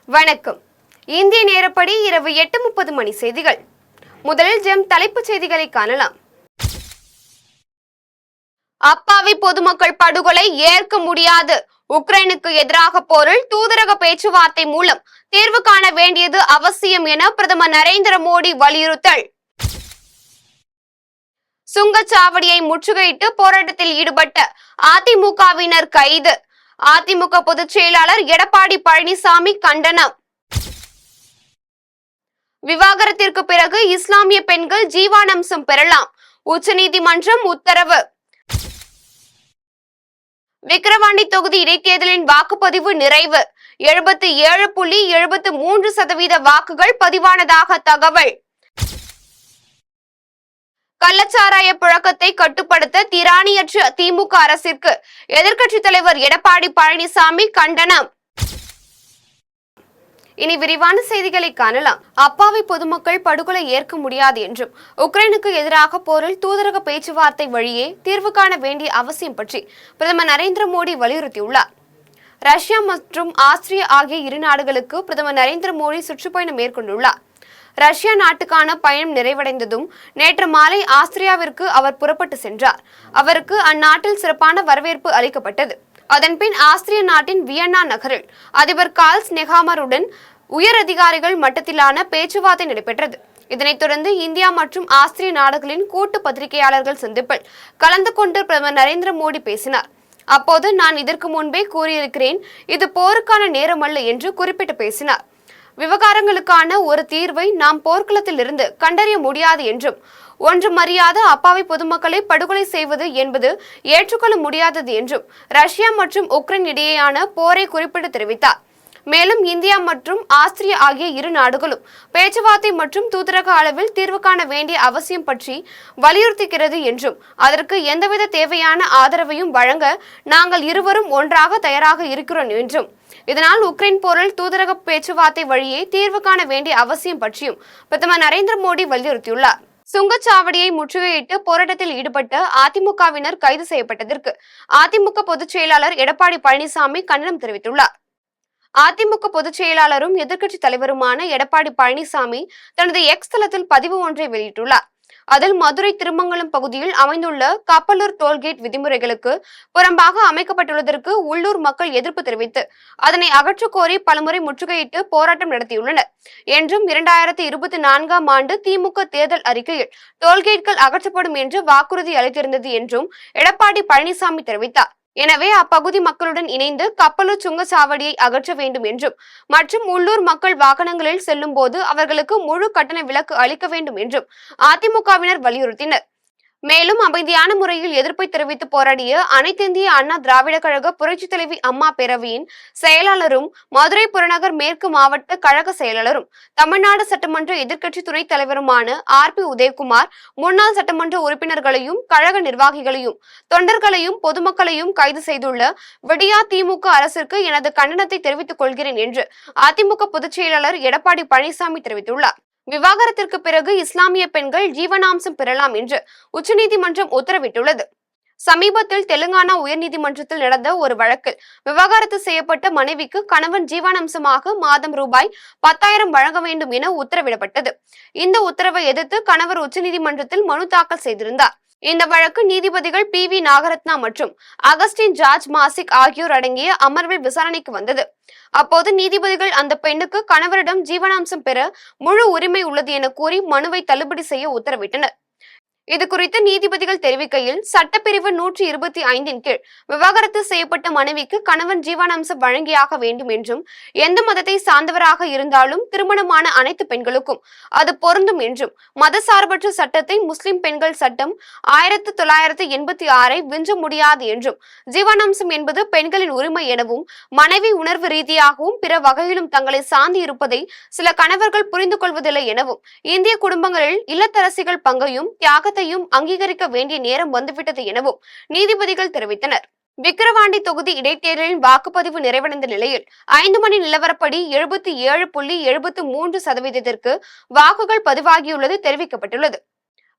வணக்கம். இந்திய நேரப்படி இரவு 8:30 மணி செய்திகள். முதலில் ஜெம் தலைப்புச் செய்திகளை காணலாம். அப்பாவி பொதுமக்கள் படுகொலை ஏற்க முடியாது. உக்ரைனுக்கு எதிராக போரில் தூதரக பேச்சுவார்த்தை மூலம் தீர்வு காண வேண்டியது அவசியம் என பிரதமர் நரேந்திர மோடி வலியுறுத்தல். சுங்கச்சாவடியை முற்றுகையிட்டு போராட்டத்தில் ஈடுபட்ட அதிமுகவினர் கைது. அதிமுக பொதுச் செயலாளர் எடப்பாடி பழனிசாமி கண்டனம். விவாகரத்திற்கு பிறகு இஸ்லாமிய பெண்கள் ஜீவானம்சம் பெறலாம், உச்சநீதிமன்றம் உத்தரவு. விக்கிரவாண்டி தொகுதி இடைத்தேர்தலின் வாக்குப்பதிவு நிறைவு. 77.73% வாக்குகள் பதிவானதாக தகவல். கள்ளச்சாராய புழக்கத்தை கட்டுப்படுத்த திராணியற்ற திமுக அரசிற்கு எதிர்க்கட்சித் தலைவர் எடப்பாடி பழனிசாமி கண்டனம். இனி விரிவான செய்திகளை காணலாம். அப்பாவி பொதுமக்கள் படுகொலை ஏற்க முடியாது என்றும் உக்ரைனுக்கு எதிராக போரில் தூதரக பேச்சுவார்த்தை வழியே தீர்வு காண வேண்டிய அவசியம் பற்றி பிரதமர் நரேந்திர மோடி வலியுறுத்தியுள்ளார். ரஷ்யா மற்றும் ஆஸ்திரியா ஆகிய இரு நாடுகளுக்கு பிரதமர் நரேந்திர மோடி சுற்றுப்பயணம் மேற்கொண்டுள்ளார். ரஷ்யா நாட்டுக்கான பயணம் நிறைவடைந்ததும் நேற்று மாலை ஆஸ்திரியாவிற்கு அவர் புறப்பட்டு சென்றார். அவருக்கு அந்நாட்டில் சிறப்பான வரவேற்பு அளிக்கப்பட்டது. அதன்பின் ஆஸ்திரிய நாட்டின் வியன்னா நகரில் அதிபர் கார்ல்ஸ் நெஹாமருடன் உயர் அதிகாரிகள் மட்டத்திலான பேச்சுவார்த்தை நடைபெற்றது. இதனைத் தொடர்ந்து இந்தியா மற்றும் ஆஸ்திரிய நாடுகளின் கூட்டு பத்திரிகையாளர்கள் சந்திப்பில் கலந்து கொண்டு பிரதமர் நரேந்திர மோடி பேசினார். அப்போது நான் இதற்கு முன்பே கூறியிருக்கிறேன், இது போருக்கான நேரமல்ல என்று குறிப்பிட்டு பேசினார். விவகாரங்களுக்கான ஒரு தீர்வை நாம் போர்க்களத்தில் இருந்து கண்டறிய முடியாது என்றும் ஒன்றுமறியாத அப்பாவி பொதுமக்களை படுகொலை செய்வது என்பது ஏற்றுக்கொள்ள முடியாதது என்றும் ரஷ்யா மற்றும் உக்ரைன் இடையேயான போரை குறிப்பிட்டு தெரிவித்தார். மேலும் இந்தியா மற்றும் ஆஸ்திரியா ஆகிய இரு நாடுகளும் பேச்சுவார்த்தை மற்றும் தூதரக அளவில் தீர்வு காண வேண்டிய அவசியம் பற்றி வலியுறுத்துகிறது என்றும் அதற்கு எந்தவித தேவையான ஆதரவையும் வழங்க நாங்கள் இருவரும் ஒன்றாக தயாராக இருக்கிறோம் என்றும் இதனால் உக்ரைன் போரில் தூதரக பேச்சுவார்த்தை வழியே தீர்வு காண வேண்டிய அவசியம் பற்றியும் பிரதமர் நரேந்திர மோடி வலியுறுத்தியுள்ளார். சுங்கச்சாவடியை முற்றுகையிட்டு போராட்டத்தில் ஈடுபட்ட அதிமுகவினர் கைது செய்யப்பட்டதற்கு அதிமுக பொதுச் செயலாளர் எடப்பாடி பழனிசாமி கண்டனம் தெரிவித்துள்ளார். அதிமுக பொதுச் செயலாளரும் எதிர்க்கட்சி தலைவருமான எடப்பாடி பழனிசாமி தனது எக்ஸ் தளத்தில் பதிவு ஒன்றை வெளியிட்டுள்ளார். அதில் மதுரை திருமங்கலம் பகுதியில் அமைந்துள்ள கப்பலூர் டோல்கேட் விதிமுறைகளுக்கு புறம்பாக அமைக்கப்பட்டுள்ளதற்கு உள்ளூர் மக்கள் எதிர்ப்பு தெரிவித்து அதனை அகற்றக் கோரி பலமுறை முற்றுகையிட்டு போராட்டம் நடத்தியுள்ளனர் என்றும் 2024ஆம் ஆண்டு திமுக தேர்தல் அறிக்கையில் டோல்கேட்கள் அகற்றப்படும் என்று வாக்குறுதி அளித்திருந்தது என்றும் எடப்பாடி பழனிசாமி தெரிவித்தார். எனவே அப்பகுதி மக்களுடன் இணைந்து கப்பலூர் சுங்கச்சாவடியை அகற்ற வேண்டும் என்றும் மற்றும் உள்ளூர் மக்கள் வாகனங்களில் செல்லும் போது அவர்களுக்கு முழு கட்டண விலக்கு அளிக்க வேண்டும் என்றும் அதிமுகவினர் வலியுறுத்தினர். மேலும் அமைதியான முறையில் எதிர்ப்பை தெரிவித்து போராடிய அனைத்திந்திய அண்ணா திராவிட கழக புரட்சித் தலைவி அம்மா பேரவையின் செயலாளரும் மதுரை புறநகர் மேற்கு மாவட்ட கழக செயலாளரும் தமிழ்நாடு சட்டமன்ற எதிர்க்கட்சி துணைத் தலைவருமான RP உதயகுமார் முன்னாள் சட்டமன்ற உறுப்பினர்களையும் கழக நிர்வாகிகளையும் தொண்டர்களையும் பொதுமக்களையும் கைது செய்துள்ள விடியா திமுக அரசிற்கு எனது கண்டனத்தை தெரிவித்துக் கொள்கிறேன் என்று அதிமுக பொதுச் செயலாளர் எடப்பாடி பழனிசாமி தெரிவித்துள்ளார். விவாகரத்திற்கு பிறகு இஸ்லாமிய பெண்கள் ஜீவனாம்சம் பெறலாம் என்று உச்சநீதிமன்றம் உத்தரவிட்டுள்ளது. சமீபத்தில் தெலுங்கானா உயர்நீதிமன்றத்தில் நடந்த ஒரு வழக்கில் விவாகரத்து செய்யப்பட்ட மனைவிக்கு கணவன் ஜீவனாம்சமாக மாதம் ரூபாய் 10,000 வழங்க வேண்டும் என உத்தரவிடப்பட்டது. இந்த உத்தரவை எதிர்த்து கணவர் உச்சநீதிமன்றத்தில் மனு தாக்கல் செய்திருந்தார். இந்த வழக்கு நீதிபதிகள் PV நாகரத்னா மற்றும் அகஸ்டின் ஜார்ஜ் மாசிக் ஆகியோர் அடங்கிய அமர்வில் விசாரணைக்கு வந்தது. அப்போது நீதிபதிகள் அந்த பெண்ணுக்கு கணவரிடம் ஜீவனாம்சம் பெற முழு உரிமை உள்ளது என கூறி மனுவை தள்ளுபடி செய்ய உத்தரவிட்டனர். இது குறித்து நீதிபதிகள் தெரிவிக்கையில் சட்டப்பிரிவு 125 கீழ் விவாகரத்து செய்யப்பட்ட மனைவிக்கு கணவன் ஜீவனாம்சம் வழங்கியாக வேண்டும் என்றும் எந்த மதத்தை சார்ந்தவராக இருந்தாலும் திருமணமான அனைத்து பெண்களுக்கும் அது பொருந்தும் என்றும் மதசார்பற்ற சட்டத்தை முஸ்லிம் பெண்கள் சட்டம் 1986 விஞ்ச முடியாது என்றும் ஜீவனாம்சம் என்பது பெண்களின் உரிமை எனவும் மனைவி உணர்வு ரீதியாகவும் பிற வகையிலும் தங்களை சார்ந்து இருப்பதை சில கணவர்கள் புரிந்து கொள்வதில்லை எனவும் இந்திய குடும்பங்களில் இல்லத்தரசிகள் பங்கையும் தியாகத்தை அங்கீகரிக்க வேண்டிய நேரம் வந்துவிட்டது எனவும் நீதிபதிகள் தெரிவித்தனர். விக்கிரவாண்டி தொகுதி இடைத்தேர்தலின் வாக்குப்பதிவு நிறைவடைந்த நிலையில் 5 மணி நிலவரப்படி 77.73% வாக்குகள் பதிவாகியுள்ளது தெரிவிக்கப்பட்டுள்ளது.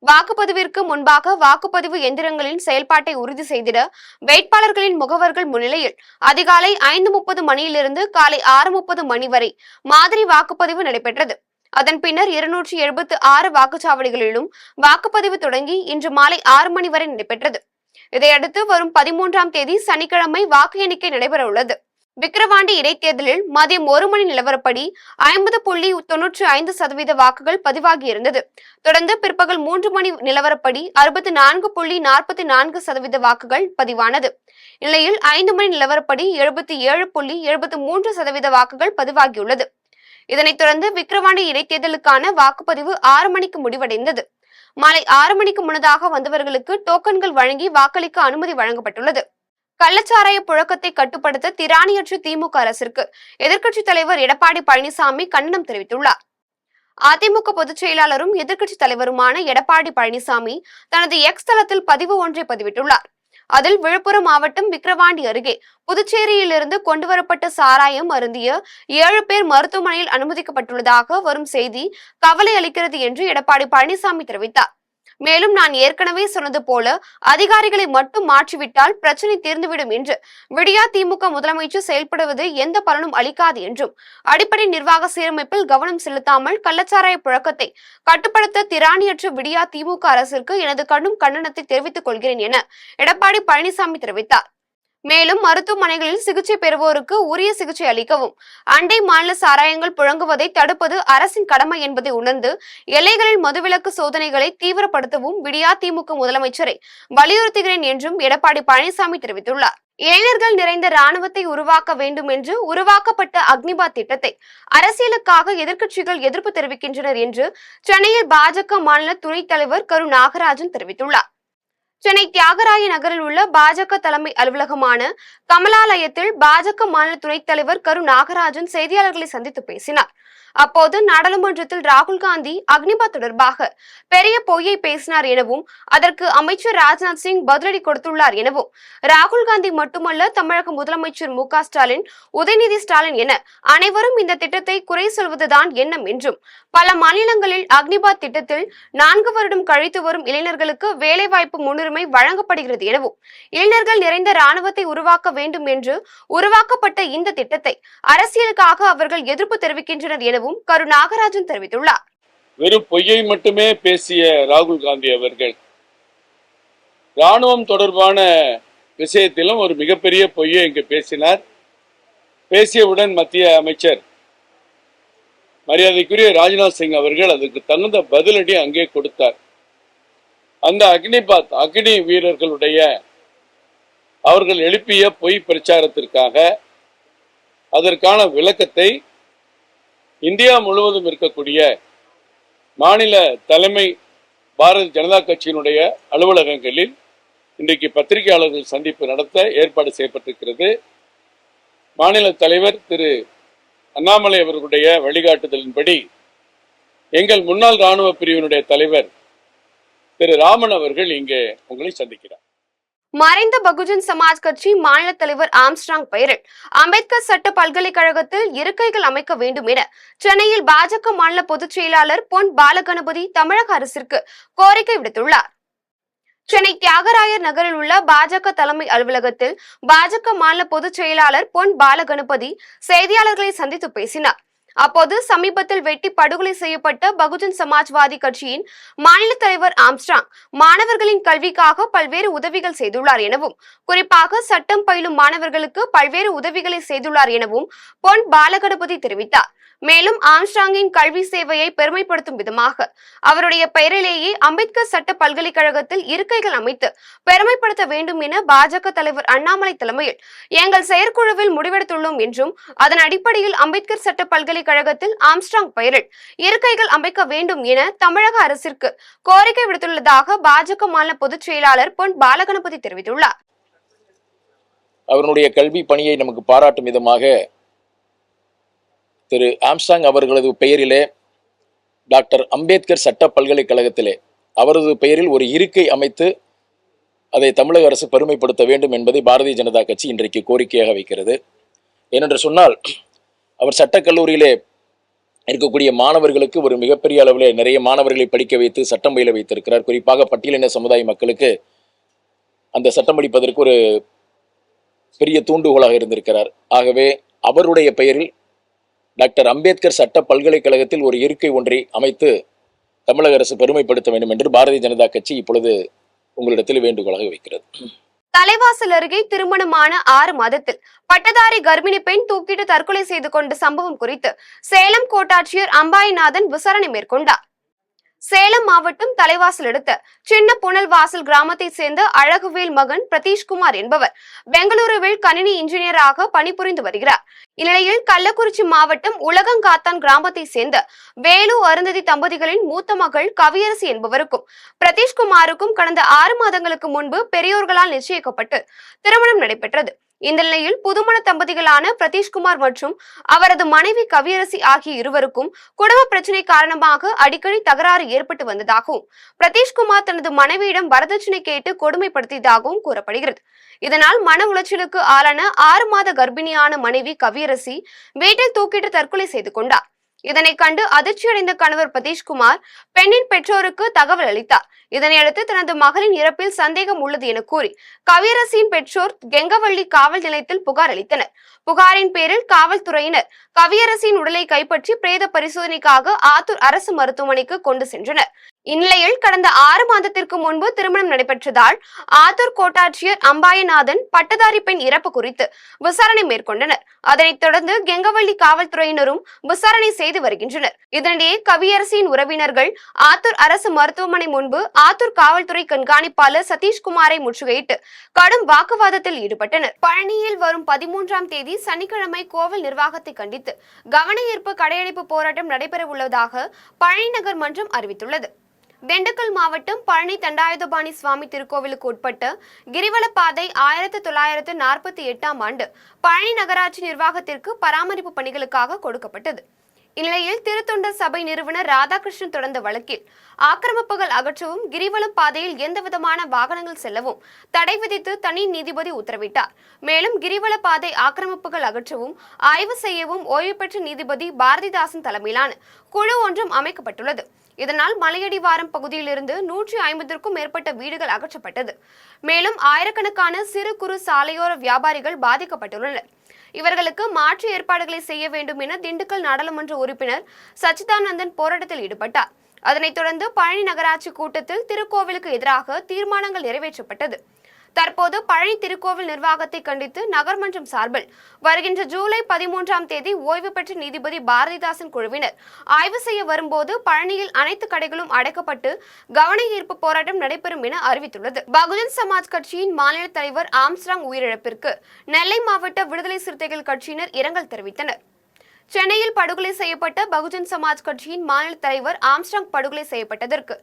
வாக்குப்பதிவிற்கு முன்பாக வாக்குப்பதிவு எந்திரங்களின் செயல்பாட்டை உறுதி செய்திட வேட்பாளர்களின் முகவர்கள் முன்னிலையில் அதிகாலை 5:30 மணியிலிருந்து காலை 6:30 மணி வரை மாதிரி வாக்குப்பதிவு நடைபெற்றது. அதன் பின்னர் 276 வாக்குச்சாவடிகளிலும் வாக்குப்பதிவு தொடங்கி இன்று மாலை 6 மணி வரை நடைபெற்றது. இதையடுத்து வரும் 13ஆம் தேதி சனிக்கிழமை வாக்கு எண்ணிக்கை நடைபெற உள்ளது. விக்கிரவாண்டி இடைத்தேர்தலில் மதியம் 1 மணி நிலவரப்படி 50.95% வாக்குகள் பதிவாகியிருந்தது. தொடர்ந்து பிற்பகல் 3 மணி நிலவரப்படி 64.44% வாக்குகள் பதிவானது. இந்நிலையில் 5 மணி நிலவரப்படி 77.73% வாக்குகள் பதிவாகியுள்ளது. இதனைத் தொடர்ந்து விக்கிரவாண்டி இடைத்தேர்தலுக்கான வாக்குப்பதிவு 6 மணிக்கு முடிவடைந்தது. மாலை 6 மணிக்கு முன்னதாக வந்தவர்களுக்கு டோக்கன்கள் வழங்கி வாக்களிக்க அனுமதி வழங்கப்பட்டுள்ளது. கள்ளச்சாராய புழக்கத்தை கட்டுப்படுத்த திராணியற்ற திமுக அரசிற்கு எதிர்க்கட்சித் தலைவர் எடப்பாடி பழனிசாமி கண்டனம் தெரிவித்துள்ளார். அதிமுக பொதுச் செயலாளரும் எதிர்க்கட்சித் தலைவருமான எடப்பாடி பழனிசாமி தனது எக்ஸ் தளத்தில் பதிவு ஒன்றை பதிவிட்டுள்ளார். அதில் விழுப்புரம் மாவட்டம் விக்கிரவாண்டி அருகே புதுச்சேரியிலிருந்து கொண்டுவரப்பட்ட சாராயம் அருந்திய 7 பேர் மருத்துவமனையில் அனுமதிக்கப்பட்டுள்ளதாக வரும் செய்தி கவலை அளிக்கிறது என்று எடப்பாடி பழனிசாமி தெரிவித்தார். மேலும் நான் ஏற்கனவே சொன்னது போல அதிகாரிகளை மட்டும் மாற்றிவிட்டால் பிரச்சனை தீர்ந்துவிடும் என்று விடியா திமுக முதலமைச்சர் செயல்படுவது எந்த பலனும் அளிக்காது என்றும் அடிப்படை நிர்வாக சீரமைப்பில் கவனம் செலுத்தாமல் கள்ளச்சாராய புழக்கத்தை கட்டுப்படுத்த திராணியற்ற விடியா திமுக அரசிற்கு எனது கடும் கண்டனத்தை தெரிவித்துக் கொள்கிறேன் என எடப்பாடி பழனிசாமி தெரிவித்தார். மேலும் மருத்துவமனைகளில் சிகிச்சை பெறுவோருக்கு உரிய சிகிச்சை அளிக்கவும் அண்டை மாநில சாராயங்கள் புழங்குவதை தடுப்பது அரசின் கடமை என்பதை உணர்ந்து எல்லைகளில் மதுவிலக்கு சோதனைகளை தீவிரப்படுத்தவும் விடியா திமுக முதலமைச்சரை வலியுறுத்துகிறேன் என்றும் எடப்பாடி பழனிசாமி தெரிவித்துள்ளார். இளைஞர்கள் நிறைந்த ராணுவத்தை உருவாக்க வேண்டும் என்று உருவாக்கப்பட்ட அக்னிபாத் திட்டத்தை அரசியலுக்காக எதிர்க்கட்சிகள் எதிர்ப்பு தெரிவிக்கின்றனர் என்று சென்னையில் பாஜக மாநில துணைத் தலைவர் கரு நாகராஜன் தெரிவித்துள்ளார். சென்னை தியாகராய நகரில் உள்ள பாஜக தலைமை அலுவலகமான கமலாலயத்தில் பாஜக மாநில துணைத் தலைவர் கரு நாகராஜன் செய்தியாளர்களை சந்தித்து பேசினார். அப்போது நாடாளுமன்றத்தில் ராகுல் காந்தி அக்னிபாத் தொடர்பாக பெரிய பொய்யை பேசினார் எனவும் அதற்கு அமைச்சர் ராஜ்நாத் சிங் பதிலடி கொடுத்துள்ளார் எனவும் ராகுல் காந்தி மட்டுமல்ல தமிழக முதலமைச்சர் மு.க. ஸ்டாலின், உதயநிதி ஸ்டாலின் என அனைவரும் இந்த திட்டத்தை குறை சொல்வதுதான் எண்ணம் என்றும் பல மாநிலங்களில் அக்னிபாத் திட்டத்தில் 4 வருடம் கழித்து வரும் இளைஞர்களுக்கு வேலைவாய்ப்பு முன்னுரிமை வழங்கப்படுகிறது எனவும் இளைஞர்கள் நிறைந்த ராணுவத்தை உருவாக்க வேண்டும் என்று உருவாக்கப்பட்ட இந்த திட்டத்தை அரசியலுக்காக அவர்கள் எதிர்ப்பு தெரிவிக்கின்றனர் எனவும் கரு நாகராஜன் தெரிவித்துள்ளார். வெறும் பொய்யை மட்டுமே பேசிய ராகுல் காந்தி அவர்கள் ராணுவம் தொடர்பான விஷயத்திலும் ஒரு மிகப்பெரிய பொய்யை இங்கு பேசினார். பேசியவுடன் மத்திய அமைச்சர் மரியாதைக்குரிய ராஜ்நாத் சிங் அவர்கள் அதுக்கு தகுந்த பதிலடி அங்கே கொடுத்தார். அந்த அக்னி வீரர்களுடைய அவர்கள் எழுப்பிய பொய் பிரச்சாரத்திற்காக அதற்கான விளக்கத்தை இந்தியா முழுவதும் இருக்கக்கூடிய மாநில தலைமை பாரதிய ஜனதா கட்சியினுடைய அலுவலகங்களில் இன்றைக்கு பத்திரிகையாளர்கள் சந்திப்பு நடத்த ஏற்பாடு செய்யப்பட்டிருக்கிறது. மாநில தலைவர் திரு அண்ணாமலை அவர்களுடைய வழிகாட்டுதலின்படி எங்கள் முன்னாள் ராணுவ பிரிவினுடைய தலைவர் திரு ராமன் அவர்கள் இங்கே உங்களை சந்திக்கிறார். மறைந்த பகுஜன் சமாஜ் கட்சி மாநில தலைவர் ஆம்ஸ்ட்ராங் பெயரில் அம்பேத்கர் சட்ட பல்கலைக்கழகத்தில் இருக்கைகள் அமைக்க வேண்டும் என சென்னையில் பாஜக மாநில பொதுச் செயலாளர் பொன் பாலகணபதி தமிழக அரசிற்கு கோரிக்கை விடுத்துள்ளார். சென்னை தியாகராயர் நகரில் உள்ள பாஜக தலைமை அலுவலகத்தில் பாஜக மாநில பொதுச் செயலாளர் பொன் பாலகணபதி செய்தியாளர்களை சந்தித்து பேசினார். அப்போது சமீபத்தில் வெட்டி படுகொலை செய்யப்பட்ட பகுஜன் சமாஜ்வாதி கட்சியின் மாநில தலைவர் ஆம்ஸ்ட்ராங் மாணவர்களின் கல்விக்காக பல்வேறு உதவிகள் செய்துள்ளார் எனவும் குறிப்பாக சட்டம் பயிலும் மாணவர்களுக்கு பல்வேறு உதவிகளை செய்துள்ளார் எனவும் பொன் பாலகணபதி தெரிவித்தார். மேலும் ஆம்ஸ்ட்ராங்கின் கல்வி சேவையை பெருமைப்படுத்தும் விதமாக அவருடைய பெயரிலேயே அம்பேத்கர் சட்ட பல்கலைக்கழகத்தில் இருக்கைகள் அமைத்து பெருமைப்படுத்த வேண்டும் என பாஜக தலைவர் அண்ணாமலை தலைமையில் எங்கள் செயற்குழுவில் முடிவெடுத்துள்ளோம் என்றும் அதன் அடிப்படையில் அம்பேத்கர் சட்ட பல்கலைக்கழகத்தில் ஆம்ஸ்ட்ராங் பெயரில் இருக்கைகள் அமைக்க வேண்டும் என தமிழக அரசிற்கு கோரிக்கை விடுத்துள்ளதாக பாஜக மாநில பொதுச் செயலாளர் பொன் பாலகணபதி தெரிவித்துள்ளார். அவருடைய கல்வி பணியை நமக்கு பாராட்டும் விதமாக திரு ஆம்ஸ்ட்ராங் அவர்களது பெயரிலே டாக்டர் அம்பேத்கர் சட்ட பல்கலைக்கழகத்திலே அவரது பெயரில் ஒரு இருக்கை அமைத்து அதை தமிழக அரசு பெருமைப்படுத்த வேண்டும் என்பதை பாரதிய ஜனதா கட்சி இன்றைக்கு கோரிக்கையாக வைக்கிறது. ஏனென்று சொன்னால் அவர் சட்டக்கல்லூரியிலே இருக்கக்கூடிய மாணவர்களுக்கு ஒரு மிகப்பெரிய அளவில் நிறைய மாணவர்களை படிக்க வைத்து சட்டம் பயில வைத்திருக்கிறார். குறிப்பாக பட்டியலின சமுதாய மக்களுக்கு அந்த சட்டம் படிப்பதற்கு ஒரு பெரிய தூண்டுகோலாக இருந்திருக்கிறார். ஆகவே அவருடைய பெயரில் டாக்டர் அம்பேத்கர் சட்ட பல்கலைக்கழகத்தில் ஒரு இருக்கை ஒன்றை அமைத்து தமிழக அரசு பெருமைப்படுத்த வேண்டும் என்று பாரதிய ஜனதா கட்சி இப்பொழுது உங்களிடத்தில் வேண்டுகோளாக வைக்கிறது. தலைவாசல் அருகே திருமணமான 6 மாதத்தில் பட்டதாரி கர்ப்பிணி பெண் தூக்கிட்டு தற்கொலை செய்து கொண்ட சம்பவம் குறித்து சேலம் கோட்டாட்சியர் அம்பாயிநாதன் விசாரணை மேற்கொண்டார். சேலம் மாவட்டம் தலைவாசல் அடுத்த சின்ன புனல்வாசல் கிராமத்தை சேர்ந்த அழகுவேல் மகன் பிரதீஷ்குமார் என்பவர் பெங்களூருவில் கணினி இன்ஜினியராக பணிபுரிந்து வருகிறார். இந்நிலையில் கள்ளக்குறிச்சி மாவட்டம் உலகங்காத்தான் கிராமத்தை சேர்ந்த வேலு அருந்ததி தம்பதிகளின் மூத்த மகள் கவியரசி என்பவருக்கும் பிரதீஷ்குமாருக்கும் கடந்த 6 மாதங்களுக்கு முன்பு பெரியோர்களால் நிச்சயிக்கப்பட்டு திருமணம் நடைபெற்றது. இந்த நிலையில் புதுமண தம்பதிகளான பிரதீஷ்குமார் மற்றும் அவரது மனைவி கவியரசி ஆகிய இருவருக்கும் குடும்ப பிரச்சனை காரணமாக அடிக்கடி தகராறு ஏற்பட்டு வந்ததாகவும் பிரதீஷ்குமார் தனது மனைவியிடம் வரதட்சணை கேட்டு கொடுமைப்படுத்தியதாகவும் கூறப்படுகிறது. இதனால் மன உளைச்சலுக்கு ஆளான 6 மாத கர்ப்பிணியான மனைவி கவியரசி வீட்டில் தூக்கிட்டு தற்கொலை செய்து கொண்டார். இதனை கண்டு அதிர்ச்சியடைந்த கணவர் பிரதீஷ்குமார் பெண்ணின் பெற்றோருக்கு தகவல் அளித்தார். இதனையடுத்து தனது மகளின் இறப்பில் சந்தேகம் உள்ளது என கூறி கவியரசியின் பெற்றோர் கெங்கவள்ளி காவல் நிலையத்தில் புகார் அளித்தனர். புகாரின் பேரில் காவல்துறையினர் கவியரசியின் உடலை கைப்பற்றி பிரேத பரிசோதனைக்காக ஆத்தூர் அரசு மருத்துவமனைக்கு கொண்டு சென்றனர். இந்நிலையில் கடந்த 6 மாதத்திற்கு முன்பு திருமணம் நடைபெற்றதால் ஆத்தூர் கோட்டாட்சியர் அம்பாயநாதன் பட்டதாரி பெண் இறப்பு குறித்து விசாரணை மேற்கொண்டனர். அதனைத் தொடர்ந்து கெங்கவள்ளி காவல்துறையினரும் விசாரணை செய்து வருகின்றனர். இதனிடையே கவியரசியின் உறவினர்கள் ஆத்தூர் அரசு மருத்துவமனை முன்பு ஆத்தூர் காவல்துறை கண்காணிப்பாளர் சதீஷ்குமாரை முற்றுகையிட்டு கடும் வாக்குவாதத்தில் ஈடுபட்டனர். பழனியில் வரும் 13ஆம் தேதி சனிக்கிழமை கோவில் நிர்வாகத்தை கண்டித்து கவன ஈர்ப்பு கடையடைப்பு போராட்டம் நடைபெற உள்ளதாக பழனி நகர் மன்றம் அறிவித்துள்ளது. திண்டுக்கல் மாவட்டம் பழனி தண்டாயுதபாணி சுவாமி திருக்கோவிலுக்கு உட்பட்ட கிரிவலப்பாதை 1948ஆம் ஆண்டு பழனி நகராட்சி நிர்வாகத்திற்கு பராமரிப்பு பணிகளுக்காக கொடுக்கப்பட்டது. இந்நிலையில் திருத்தொண்டர் சபை நிறுவனர் ராதாகிருஷ்ணன் தொடர்ந்த வழக்கில் ஆக்கிரமிப்புகள் அகற்றவும் கிரிவலம் பாதையில் எந்தவிதமான வாகனங்கள் செல்லவும் தடை விதித்து தனி நீதிபதி உத்தரவிட்டார். மேலும் கிரிவல பாதை ஆக்கிரமிப்புகள் அகற்றவும் ஆய்வு செய்யவும் ஓய்வு பெற்ற நீதிபதி பாரதிதாசன் தலைமையிலான குழு ஒன்றும் அமைக்கப்பட்டுள்ளது. இதனால் மலையடிவாரம் பகுதியிலிருந்து 150க்கும் மேற்பட்ட வீடுகள் அகற்றப்பட்டது. மேலும் ஆயிரக்கணக்கான சிறு குறு சாலையோர வியாபாரிகள் பாதிக்கப்பட்டுள்ளனர். இவர்களுக்கு மாற்று ஏற்பாடுகளை செய்ய வேண்டும் என திண்டுக்கல் நாடாளுமன்ற உறுப்பினர் சச்சிதானந்தன் போராட்டத்தில் ஈடுபட்டார். அதனைத் தொடர்ந்து பழனி நகராட்சி கூட்டத்தில் திருக்கோவிலுக்கு எதிராக தீர்மானங்கள் நிறைவேற்றப்பட்டது. தற்போது பழனி திருக்கோவில் நிர்வாகத்தை கண்டித்து நகர்மன்றம் சார்பில் வருகின்ற ஜூலை 13ஆம் தேதி ஓய்வு பெற்ற நீதிபதி பாரதிதாசன் குழுவினர் ஆய்வு செய்ய வரும்போது பழனியில் அனைத்து கடைகளும் அடைக்கப்பட்டு கவன ஈர்ப்பு போராட்டம் நடைபெறும் என அறிவித்துள்ளது. பகுஜன் சமாஜ் கட்சியின் மாநில தலைவர் ஆம்ஸ்ட்ராங் உயிரிழப்பிற்கு நெல்லை மாவட்ட விடுதலை சிறுத்தைகள் கட்சியினர் இரங்கல் தெரிவித்தனர். சென்னையில் படுகொலை செய்யப்பட்ட பகுஜன் சமாஜ் கட்சியின் மாநில தலைவர் ஆம்ஸ்ட்ராங் படுகொலை செய்யப்பட்டதற்கு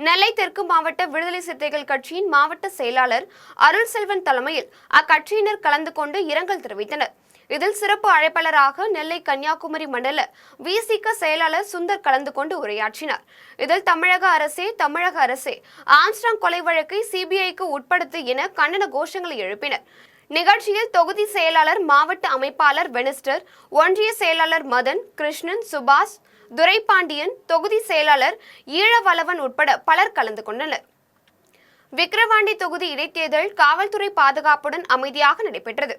நெல்லை தெற்கு மாவட்ட விடுதலை சிறுத்தைகள் கட்சியின் மாவட்ட செயலாளர் அருள் செல்வன் தலைமையில் அக்கட்சியினர் கலந்து கொண்டு இரங்கல் தெரிவித்தனர். இதில் சிறப்பு அழைப்பாளராக நெல்லை கன்னியாகுமரி மண்டல விசிக செயலாளர் சுந்தர் கலந்து கொண்டு உரையாற்றினார். இதில் தமிழக அரசே ஆம்ஸ்ட்ராங் கொலை வழக்கை சிபிஐக்கு உட்படுத்து என கண்டன கோஷங்களை எழுப்பினர். நிகழ்ச்சியில் தொகுதி செயலாளர் மாவட்ட அமைப்பாளர் வெனிஸ்டர், ஒன்றிய செயலாளர் மதன், கிருஷ்ணன், சுபாஷ், துரைபாண்டியன், தொகுதி செயலாளர் ஈழவளவன் உட்பட பலர் கலந்து கொண்டனர். விக்கிரவாண்டி தொகுதி இடைத்தேர்தல் காவல்துறை பாதுகாப்புடன் அமைதியாக நடைபெற்றது.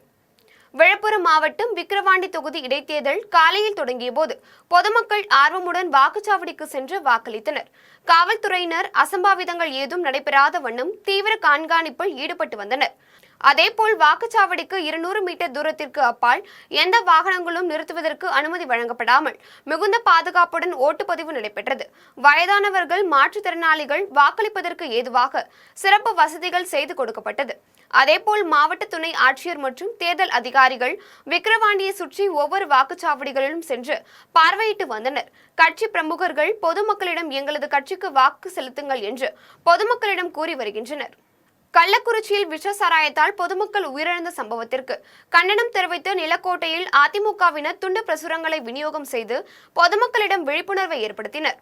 விழுப்புரம் மாவட்டம் விக்கிரவாண்டி தொகுதி இடைத்தேர்தல் காலையில் தொடங்கிய போது பொதுமக்கள் ஆர்வமுடன் வாக்குச்சாவடிக்கு சென்று வாக்களித்தனர். காவல்துறையினர் அசம்பாவிதங்கள் ஏதும் நடைபெறாத வண்ணம் தீவிர கண்காணிப்பில் ஈடுபட்டு வந்தனர். அதேபோல் வாக்குச்சாவடிக்கு 200 மீட்டர் தூரத்திற்கு அப்பால் எந்த வாகனங்களும் நிறுத்துவதற்கு அனுமதி வழங்கப்படாமல் மிகுந்த பாதுகாப்புடன் ஓட்டுப்பதிவு நடைபெற்றது. வயதானவர்கள், மாற்றுத்திறனாளிகள் வாக்களிப்பதற்கு ஏதுவாக சிறப்பு வசதிகள் செய்து கொடுக்கப்பட்டது. அதேபோல் மாவட்ட துணை ஆட்சியர் மற்றும் தேர்தல் அதிகாரிகள் விக்கிரவாண்டியை சுற்றி ஒவ்வொரு வாக்குச்சாவடிகளிலும் சென்று பார்வையிட்டு வந்தனர். கட்சி பிரமுகர்கள் பொதுமக்களிடம் எங்களது கட்சிக்கு வாக்கு செலுத்துங்கள் என்று பொதுமக்களிடம் கூறி வருகின்றனர். கள்ளக்குறிச்சியில் விஷ சாராயத்தால் பொதுமக்கள் உயிரிழந்த சம்பவத்திற்கு கண்டனம் தெரிவித்து நிலக்கோட்டையில் அதிமுகவினர் துண்டு பிரசுரங்களை விநியோகம் செய்து பொதுமக்களிடம் விழிப்புணர்வை ஏற்படுத்தினர்.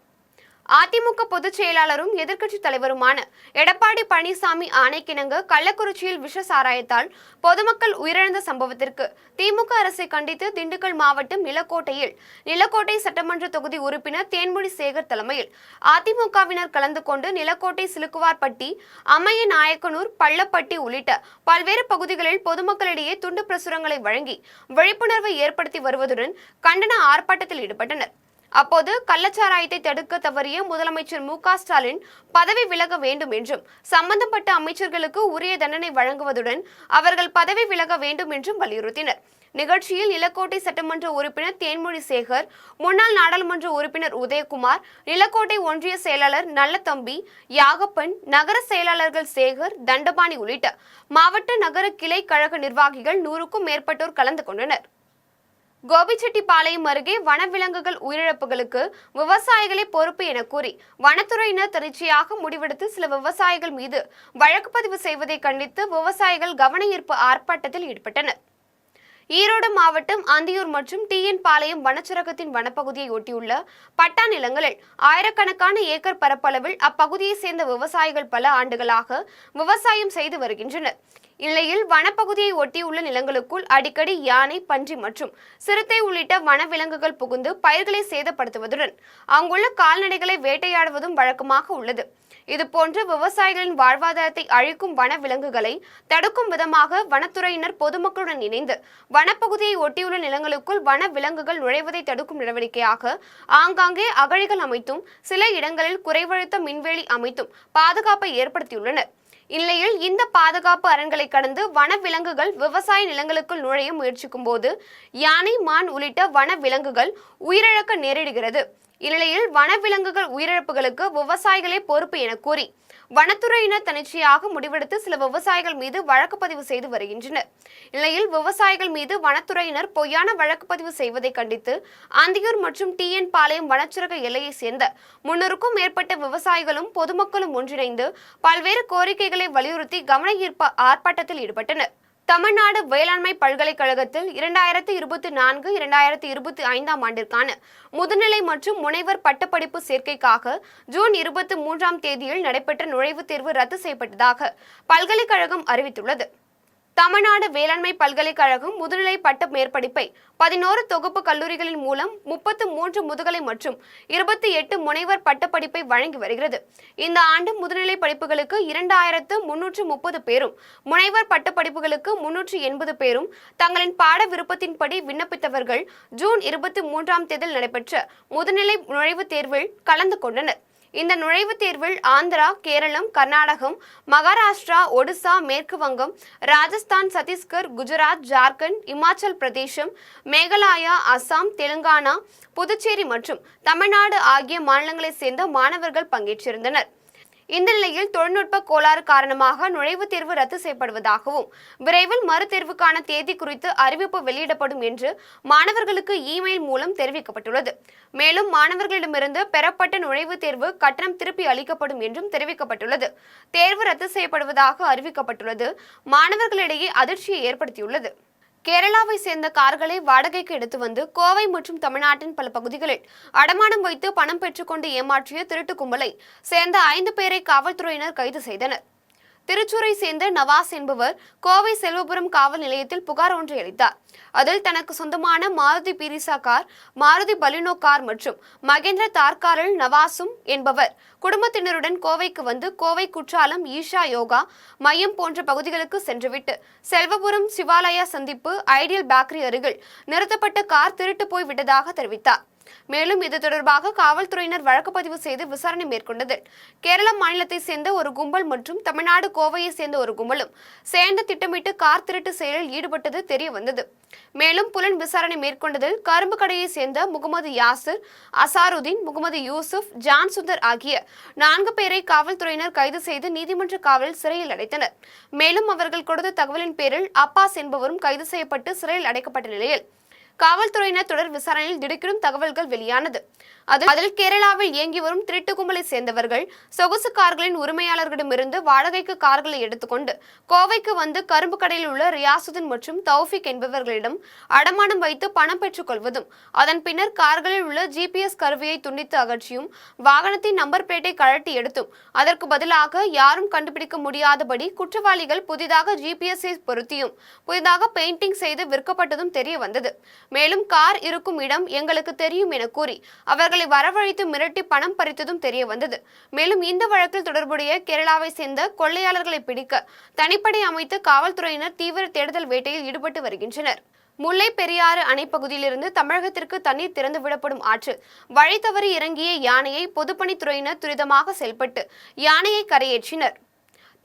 அதிமுக பொதுச் செயலாளரும் எதிர்க்கட்சித் தலைவருமான எடப்பாடி பழனிசாமி ஆணைக்கிணங்க கள்ளக்குறிச்சியில் விஷ சாராயத்தால் பொதுமக்கள் உயிரிழந்த சம்பவத்திற்கு திமுக அரசை கண்டித்து திண்டுக்கல் மாவட்டம் நிலக்கோட்டை சட்டமன்ற தொகுதி உறுப்பினர் தேன்மொழி சேகர் தலைமையில் அதிமுகவினர் கலந்து கொண்டு நிலக்கோட்டை சிலுக்குவார்பட்டி அம்மைய நாயக்கனூர் பள்ளப்பட்டி உள்ளிட்ட பல்வேறு பகுதிகளில் பொதுமக்களிடையே துண்டு பிரசுரங்களை வழங்கி விழிப்புணர்வை ஏற்படுத்தி வருவதுடன் கண்டன ஆர்ப்பாட்டத்தில் ஈடுபட்டனர். அப்போது கள்ளச்சாராயத்தை தடுக்க தவறிய முதலமைச்சர் மு.க.ஸ்டாலின் பதவி விலக வேண்டும் என்றும் சம்பந்தப்பட்ட அமைச்சர்களுக்கு உரிய தண்டனை வழங்குவதுடன் அவர்கள் பதவி விலக வேண்டும் என்றும் வலியுறுத்தினர். நிகழ்ச்சியில் நிலக்கோட்டை சட்டமன்ற உறுப்பினர் தேன்மொழி சேகர், முன்னாள் நாடாளுமன்ற உறுப்பினர் உதயகுமார், நிலக்கோட்டை ஒன்றிய செயலாளர் நல்லதம்பி, யாகப்பன், நகர செயலாளர்கள் சேகர், தண்டபாணி உள்ளிட்ட மாவட்ட நகர கிளை கழக நிர்வாகிகள் 100க்கும் மேற்பட்டோர் கலந்து கொண்டனர். கோபிச்செட்டிப்பாளையம் அருகே வனவிலங்குகள் உயிரிழப்புகளுக்கு விவசாயிகளே பொறுப்பு என கூறி வனத்துறையினர் தன்னிச்சையாக முடிவெடுத்து சில விவசாயிகள் மீது வழக்கு பதிவு செய்வதை கண்டித்து விவசாயிகள் கவன ஈர்ப்பு ஆர்ப்பாட்டத்தில் ஈடுபட்டனர். ஈரோடு மாவட்டம் அந்தியூர் மற்றும் டிஎன் பாளையம் வனச்சரகத்தின் வனப்பகுதியை ஒட்டியுள்ள பட்டா நிலங்களில் ஆயிரக்கணக்கான ஏக்கர் பரப்பளவில் அப்பகுதியை சேர்ந்த விவசாயிகள் பல ஆண்டுகளாக விவசாயம் செய்து வருகின்றனர். இந்நிலையில் வனப்பகுதியை ஒட்டியுள்ள நிலங்களுக்குள் அடிக்கடி யானை, பன்றி மற்றும் சிறுத்தை உள்ளிட்ட வனவிலங்குகள் புகுந்து பயிர்களை சேதப்படுத்துவதுடன் அங்குள்ள கால்நடைகளை வேட்டையாடுவதும் வழக்கமாக உள்ளது. இதுபோன்ற விவசாயிகளின் வாழ்வாதாரத்தை அழிக்கும் வனவிலங்குகளை தடுக்கும் விதமாக வனத்துறையினர் பொதுமக்களுடன் இணைந்து வனப்பகுதியை ஒட்டியுள்ள நிலங்களுக்குள் வனவிலங்குகள் நுழைவதை தடுக்கும் நடவடிக்கையாக ஆங்காங்கே அகழிகள் அமைத்தும் சில இடங்களில் குறைவழுத்த மின்வேலி அமைத்தும் பாதுகாப்பை ஏற்படுத்தியுள்ளனர். இந்நிலையில் இந்த பாதுகாப்பு அரண்களை கடந்து வனவிலங்குகள் விவசாய நிலங்களுக்குள் நுழைய முயற்சிக்கும் போது யானை, மான் உள்ளிட்ட வனவிலங்குகள் உயிரிழக்க நேரிடுகிறது. இந்நிலையில் வனவிலங்குகள் உயிரிழப்புகளுக்கு விவசாயிகளே பொறுப்பு என கூறி வனத்துறையினர் தன்னிச்சையாக முடிவெடுத்து சில விவசாயிகள் மீது வழக்கு பதிவு செய்து வருகின்றனர். இந்நிலையில் விவசாயிகள் மீது வனத்துறையினர் பொய்யான வழக்கு பதிவு செய்வதை கண்டித்து அந்தியூர் மற்றும் டிஎன் பாளையம் வனச்சரக எல்லையை சேர்ந்த 300க்கும் மேற்பட்ட விவசாயிகளும் பொதுமக்களும் ஒன்றிணைந்து பல்வேறு கோரிக்கைகளை வலியுறுத்தி கவன ஈர்ப்பு ஆர்ப்பாட்டத்தில் ஈடுபட்டனர். தமிழ்நாடு வேளாண்மை பல்கலைக்கழகத்தில் 2024-2025 ஆண்டிற்கான முதுநிலை மற்றும் முனைவர் பட்டப்படிப்பு சேர்க்கைக்காக ஜூன் 23ஆம் தேதியில் நடைபெற்ற நுழைவுத் தேர்வு ரத்து செய்யப்பட்டதாக பல்கலைக்கழகம் அறிவித்துள்ளது. தமிழ்நாடு வேளாண்மை பல்கலைக்கழகம் முதுநிலை பட்ட மேற்படிப்பை 11 தொகுப்பு கல்லூரிகளின் மூலம் 33 முதுகலை மற்றும் 28 முனைவர் பட்டப்படிப்பை வழங்கி வருகிறது. இந்த ஆண்டு முதுநிலை படிப்புகளுக்கு 2330 பேரும், முனைவர் பட்டப்படிப்புகளுக்கு 380 பேரும் தங்களின் பாட விருப்பத்தின்படி விண்ணப்பித்தவர்கள் ஜூன் 23ஆம் தேதியில் நடைபெற்ற முதுநிலை நுழைவுத் தேர்வில் கலந்து கொண்டனர். இந்த நுழைவுத் தேர்வில் ஆந்திரா, கேரளம், கர்நாடகம், மகாராஷ்டிரா, ஒடிசா, மேற்கு வங்கம், ராஜஸ்தான், சத்தீஸ்கர், குஜராத், ஜார்க்கண்ட், இமாச்சல் பிரதேசம், மேகாலயா, அசாம், தெலுங்கானா, புதுச்சேரி மற்றும் தமிழ்நாடு ஆகிய மாநிலங்களைச் சேர்ந்த மாணவர்கள் பங்கேற்றிருந்தனர். இந்த நிலையில் தொழில்நுட்ப கோளாறு காரணமாக நுழைவுத் தேர்வு ரத்து செய்யப்படுவதாகவும் விரைவில் மறுதேர்வுக்கான தேதி குறித்து அறிவிப்பு வெளியிடப்படும் என்று மாணவர்களுக்கு இமெயில் மூலம் தெரிவிக்கப்பட்டுள்ளது. மேலும் மாணவர்களிடமிருந்து பெறப்பட்ட நுழைவுத் தேர்வு கட்டணம் திருப்பி அளிக்கப்படும் என்றும் தெரிவிக்கப்பட்டுள்ளது. தேர்வு ரத்து செய்யப்படுவதாக அறிவிக்கப்பட்டுள்ளது மாணவர்களிடையே அதிர்ச்சியை ஏற்படுத்தியுள்ளது. கேரளாவை சேர்ந்த கார்களை வாடகைக்கு எடுத்து வந்து கோவை மற்றும் தமிழ்நாட்டின் பல பகுதிகளில் அடமானம் வைத்து பணம் பெற்றுக்கொண்டு ஏமாற்றிய திருட்டு கும்பலை சேர்ந்த 5 பேரை காவல்துறையினர் கைது செய்தனர். திருச்சூரை சேர்ந்த நவாஸ் என்பவர் கோவை செல்வபுரம் காவல் நிலையத்தில் புகார் ஒன்றை அளித்தார். அதில் தனக்கு சொந்தமான மாருதி பீரிசா கார், மாருதி பலினோ கார் மற்றும் மகேந்திர தார் காரில் நவாசும் என்பவர் குடும்பத்தினருடன் கோவைக்கு வந்து கோவை குற்றாலம், ஈஷா யோகா மையம் போன்ற பகுதிகளுக்கு சென்றுவிட்டு செல்வபுரம் சிவாலயா சந்திப்பு ஐடியல் பேக்கரி அருகில் நிறுத்தப்பட்ட கார் திருட்டு போய் விட்டதாக தெரிவித்தார். மேலும் இது தொடர்பாக காவல்துறையினர் வழக்கு பதிவு செய்து விசாரணை மேற்கொண்டதில் கேரள மாநிலத்தை சேர்ந்த ஒரு கும்பல் மற்றும் தமிழ்நாடு கோவையை சேர்ந்த ஒரு கும்பலும் சேர்ந்து திட்டமிட்டு கார் திருட்டு செயலில் ஈடுபட்டது தெரிய வந்தது. மேலும் புலன் விசாரணை மேற்கொண்டதில் கரும்பு கடையை சேர்ந்த முகமது யாசிர், அசாருதீன், முகமது யூசுப், ஜான் சுந்தர் ஆகிய 4 பேரை காவல்துறையினர் கைது செய்து நீதிமன்ற காவலில் சிறையில் அடைத்தனர். மேலும் அவர்கள் கொடுத்த தகவலின் பேரில் அப்பாஸ் என்பவரும் கைது செய்யப்பட்டு சிறையில் அடைக்கப்பட்ட நிலையில் காவல்துறையினர் தொடர் விசாரணையில் திடுக்கிடும் தகவல்கள் வெளியானது. அதில் கேரளாவில் இயங்கி வரும் திருட்டு கும்பலை சேர்ந்தவர்கள் சொகுசு கார்களின் உரிமையாளர்களிடமிருந்து வாடகைக்கு கார்களை எடுத்துக்கொண்டு கோவைக்கு வந்து கரும்பு கடையில் உள்ள ரியாசுதீன் மற்றும் தௌஃபிக் என்பவர்களிடம் அடமானம் வைத்து பணம் பெற்றுக் கொள்வதும், அதன் பின்னர் கார்களில் உள்ள GPS கருவியை துண்டித்து அகற்றியும் வாகனத்தின் நம்பர் பிளேட்டை கழட்டி எடுத்தும் அதற்கு பதிலாக யாரும் கண்டுபிடிக்க முடியாதபடி குற்றவாளிகள் புதிதாக GPS பொருத்தியும் புதிதாக பெயிண்டிங் செய்து விற்கப்பட்டதும் தெரிய வந்தது. மேலும் கார் இருக்கும் இடம் எங்களுக்கு தெரியும் என கூறி அவர்களை வரவழைத்து மிரட்டி பணம் பறித்ததும் தெரிய வந்தது. மேலும் இந்த வழக்கில் தொடர்புடைய கேரளாவை சேர்ந்த கொள்ளையாளர்களை பிடிக்க தனிப்படை அமைத்து காவல்துறையினர் தீவிர தேடுதல் வேட்டையில் ஈடுபட்டு வருகின்றனர். முல்லை பெரியாறு அணை பகுதியிலிருந்து தமிழகத்திற்கு தண்ணீர் திறந்து விடப்படும் ஆற்றில் வழி தவறி இறங்கிய யானையை பொதுப்பணித்துறையினர் துரிதமாக செயல்பட்டு யானையை கரையேற்றினர்.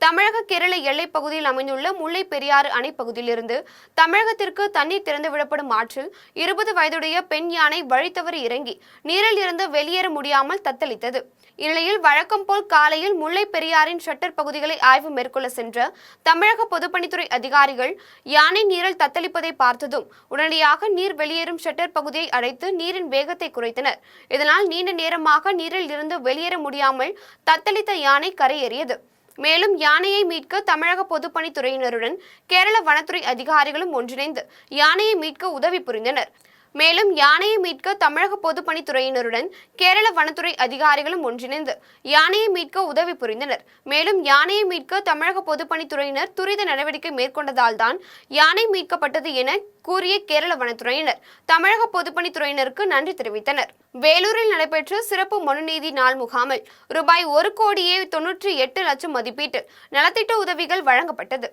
தமிழக கேரள எல்லை பகுதியில் அமைந்துள்ள முல்லை பெரியாறு அணை பகுதியிலிருந்து தமிழகத்திற்கு தண்ணீர் திறந்து விடப்படும் ஆற்றில் 20 வயதுடைய பெண் யானை வழி தவறி இறங்கி நீரில் இருந்து வெளியேற முடியாமல் தத்தளித்தது. இந்நிலையில் வழக்கம் போல் காலையில் முல்லை பெரியாறின் ஷட்டர் பகுதிகளை ஆய்வு மேற்கொள்ள சென்ற தமிழக பொதுப்பணித்துறை அதிகாரிகள் யானை நீரில் தத்தளிப்பதை பார்த்ததும் உடனடியாக நீர் வெளியேறும் ஷட்டர் பகுதியை அடைத்து நீரின் வேகத்தை குறைத்தனர். இதனால் நீண்ட நேரமாக நீரில் இருந்து வெளியேற முடியாமல் தத்தளித்த யானை கரையேறியது. மேலும் யானையை மீட்க தமிழக பொதுப்பணித்துறையினருடன் கேரள வனத்துறை அதிகாரிகளும் ஒன்றிணைந்து யானையை மீட்க உதவி புரிந்தனர். மேலும் யானையை மீட்க தமிழக பொதுப்பணித்துறையினருடன் கேரள வனத்துறை அதிகாரிகளும் ஒன்றிணைந்து யானையை மீட்க உதவி புரிந்தனர். மேலும் யானையை மீட்க தமிழக பொதுப்பணித்துறையினர் துரித நடவடிக்கை மேற்கொண்டதால் தான் யானை மீட்கப்பட்டது என கூறிய கேரள வனத்துறையினர் தமிழக பொதுப்பணித்துறையினருக்கு நன்றி தெரிவித்தனர். வேலூரில் நடைபெற்ற சிறப்பு மனுநீதி நாள் முகாமில் ரூபாய் 1,98,00,000 மதிப்பீட்டில் நலத்திட்ட உதவிகள் வழங்கப்பட்டது.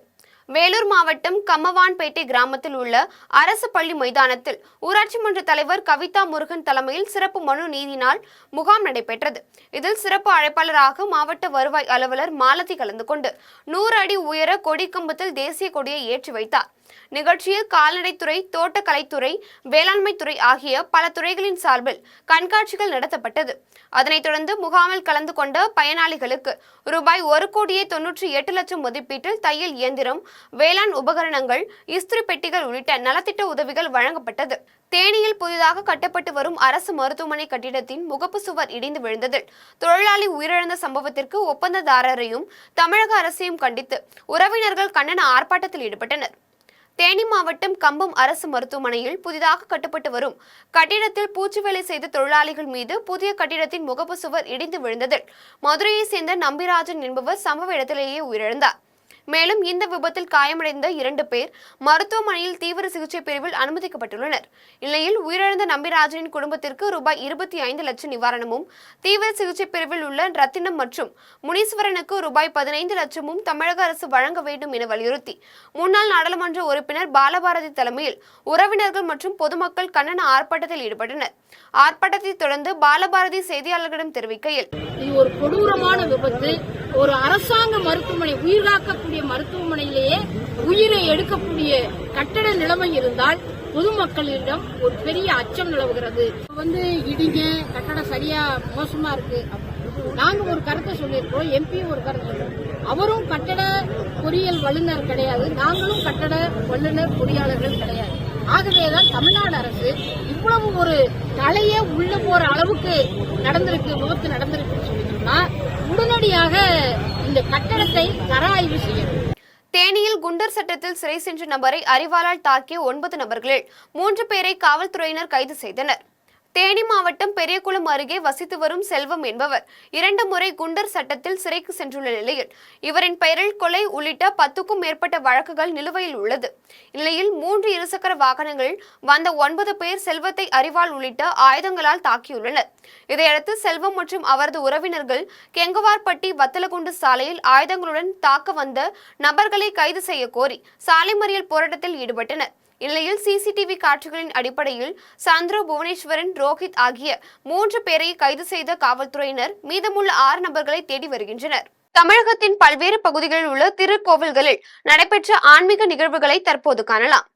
வேலூர் மாவட்டம் கம்மவான்பேட்டை கிராமத்தில் உள்ள அரசு பள்ளி மைதானத்தில் ஊராட்சி மன்ற தலைவர் கவிதா முருகன் தலைமையில் சிறப்பு மனு நீதி நாள் முகாம் நடைபெற்றது. இதில் சிறப்பு அழைப்பாளராக மாவட்ட வருவாய் அலுவலர் மாலதி கலந்து கொண்டு 100 அடி உயர கொடிக்கம்பத்தில் தேசிய கொடியை ஏற்றி வைத்தார். நிகழ்ச்சியில் கால்நடைத்துறை, தோட்டக்கலைத்துறை, வேளாண்மை துறை ஆகிய பல துறைகளின் சார்பில் கண்காட்சிகள் நடத்தப்பட்டது. அதனைத் தொடர்ந்து முகாமில் கலந்து கொண்ட பயனாளிகளுக்கு ரூபாய் 1,98,00,000 மதிப்பீட்டில் தையல் இயந்திரம், வேளாண் உபகரணங்கள், இஸ்திரி பெட்டிகள் உள்ளிட்ட நலத்திட்ட உதவிகள் வழங்கப்பட்டது. தேனியில் புதிதாக கட்டப்பட்டு வரும் அரசு மருத்துவமனை கட்டிடத்தின் முகப்பு சுவர் இடிந்து விழுந்ததில் தொழிலாளி உயிரிழந்த சம்பவத்திற்கு ஒப்பந்ததாரரையும் தமிழக அரசையும் கண்டித்து உறவினர்கள் கண்டன ஆர்ப்பாட்டத்தில் ஈடுபட்டனர். தேனி மாவட்டம் கம்பம் அரசு மருத்துவமனையில் புதிதாக கட்டப்பட்டு வரும் கட்டிடத்தில் பூச்சி வேலை செய்த தொழிலாளிகள் மீது புதிய கட்டிடத்தின் முகப்பு சுவர் இடிந்து விழுந்ததில் மதுரையை சேர்ந்த நம்பிராஜன் என்பவர் சம்பவ இடத்திலேயே உயிரிழந்தார். மேலும் இந்த விபத்தில் காயமடைந்த 2 பேர் மருத்துவமனையில் தீவிர சிகிச்சை பிரிவில் அனுமதிக்கப்பட்டுள்ளனர். இந்நிலையில் உயிரிழந்த நம்பிராஜனின் குடும்பத்திற்கு ரூபாய் 25 லட்சம் நிவாரணமும், தீவிர சிகிச்சை பிரிவில் உள்ள ரத்தினம் மற்றும் முனீஸ்வரனுக்கு ரூபாய் 15 லட்சமும் தமிழக அரசு வழங்க வேண்டும் என வலியுறுத்தி முன்னாள் நாடாளுமன்ற உறுப்பினர் பாலபாரதி தலைமையில் உறவினர்கள் மற்றும் பொதுமக்கள் கண்டன ஆர்ப்பாட்டத்தில் ஈடுபட்டனர். ஆர்ப்பாட்டத்தை தொடர்ந்து பாலபாரதி செய்தியாளர்களிடம் தெரிவிக்கையில், இது ஒரு கொடூரமான விபத்து. ஒரு அரசாங்க மருத்துவமனை, உயிர் காக்கக்கூடிய மருத்துவமனையிலேயே உயிரை எடுக்கக்கூடிய கட்டட நிலைமை இருந்தால் பொதுமக்களிடம் ஒரு பெரிய அச்சம் நிலவுகிறது. இடிங்க, கட்டடம் சரியா மோசமா இருக்கு. நாங்க ஒரு கருத்தை சொல்லியிருக்கோம், எம்பி ஒரு கருத்தை சொல்லியிருக்கோம். அவரும் கட்டட பொறியியல் வல்லுநர் கிடையாது, நாங்களும் கட்டட வல்லுநர் பொறியாளர்கள் கிடையாது. ஆகவேதான் தமிழ்நாடு அரசு இவ்வளவு ஒரு தலையே உள்ள போற அளவுக்கு நடந்திருக்கு, விபத்து நடந்திருக்குன்னு சொல்லி சொன்னா உடனடியாக இந்த கட்டடத்தை தர ஆய்வு செய்யணும். தேனியில் குண்டர் சட்டத்தில் சிறை சென்ற நபரை அரிவாளால் தாக்கிய 9 நபர்களில் 3 பேரை காவல்துறையினர் கைது செய்தனர். தேனி மாவட்டம் பெரியகுளம் அருகே வசித்து வரும் செல்வம் என்பவர் 2 முறை குண்டர் சட்டத்தில் சிறைக்கு சென்றுள்ள நிலையில் இவரின் பெயரில் கொலை உள்ளிட்ட 10க்கும் மேற்பட்ட வழக்குகள் நிலுவையில் உள்ளது. இந்நிலையில் 3 இருசக்கர வாகனங்களில் வந்த 9 பேர் செல்வத்தை அரிவாள் உள்ளிட்ட ஆயுதங்களால் தாக்கியுள்ளனர். இதையடுத்து செல்வம் மற்றும் அவரது உறவினர்கள் கெங்குவார்பட்டி வத்தலகுண்டு சாலையில் ஆயுதங்களுடன் தாக்க வந்த நபர்களை கைது செய்ய கோரி சாலை மறியல் போராட்டத்தில் ஈடுபட்டனர். இந்நிலையில் சிசிடிவி காட்சிகளின் அடிப்படையில் சந்திர, புவனேஸ்வரன், ரோஹித் ஆகிய 3 பேரை கைது செய்த காவல்துறையினர் மீதமுள்ள 6 நபர்களை தேடி வருகின்றனர். தமிழகத்தின் பல்வேறு பகுதிகளில் உள்ள திருக்கோவில்களில் நடைபெற்ற ஆன்மீக நிகழ்வுகளை தற்போது காணலாம்.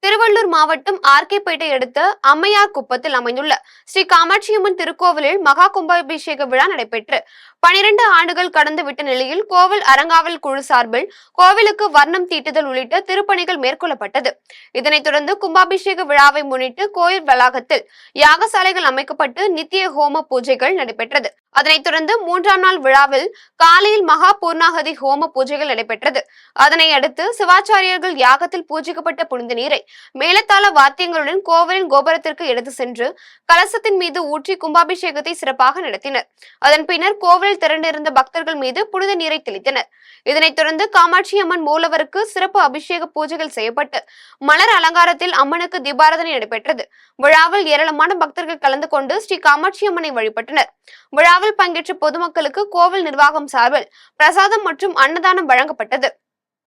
திருவள்ளூர் மாவட்டம் ஆர்கேபேட்டை அடுத்த அம்மையார் குப்பத்தில் அமைந்துள்ள ஸ்ரீ காமாட்சியம்மன் திருக்கோவிலில் மகா கும்பாபிஷேக விழா நடைபெற்று 12 ஆண்டுகள் கடந்து விட்ட நிலையில் கோவில் அறங்காவல் குழு சார்பில் கோவிலுக்கு வர்ணம் தீட்டுதல் உள்ளிட்ட திருப்பணிகள் மேற்கொள்ளப்பட்டது. இதனைத் தொடர்ந்து கும்பாபிஷேக விழாவை முன்னிட்டு கோயில் வளாகத்தில் யாகசாலைகள் அமைக்கப்பட்டு நித்திய ஹோம பூஜைகள் நடைபெற்றது. அதனைத் தொடர்ந்து 3ஆம் நாள் விழாவில் காலையில் மகா பூர்ணாகதி ஹோம பூஜைகள் நடைபெற்றது. அதனை அடுத்து சிவாச்சாரியர்கள் யாகத்தில் பூஜிக்கப்பட்ட புனித நீரை மேலத்தாள வாத்தியங்களுடன் கோவிலின் கோபுரத்திற்கு எடுத்து சென்று கலசத்தின் மீது ஊற்றி கும்பாபிஷேகத்தை சிறப்பாக நடத்தினர். அதன் பின்னர் கோவிலில் திரண்டிருந்த பக்தர்கள் மீது புனித நீரை தெளித்தனர். இதனைத் தொடர்ந்து காமாட்சி அம்மன் மூலவருக்கு சிறப்பு அபிஷேக பூஜைகள் செய்யப்பட்டு மலர் அலங்காரத்தில் அம்மனுக்கு தீபாராதனை நடைபெற்றது. விழாவில் ஏராளமான பக்தர்கள் கலந்து கொண்டு ஸ்ரீ காமாட்சி அம்மனை வழிபட்டனர். விழாவில் பங்கேற்ற பொதுமக்களுக்கு கோவில் நிர்வாகம் சார்பில் பிரசாதம் மற்றும் அன்னதானம் வழங்கப்பட்டது.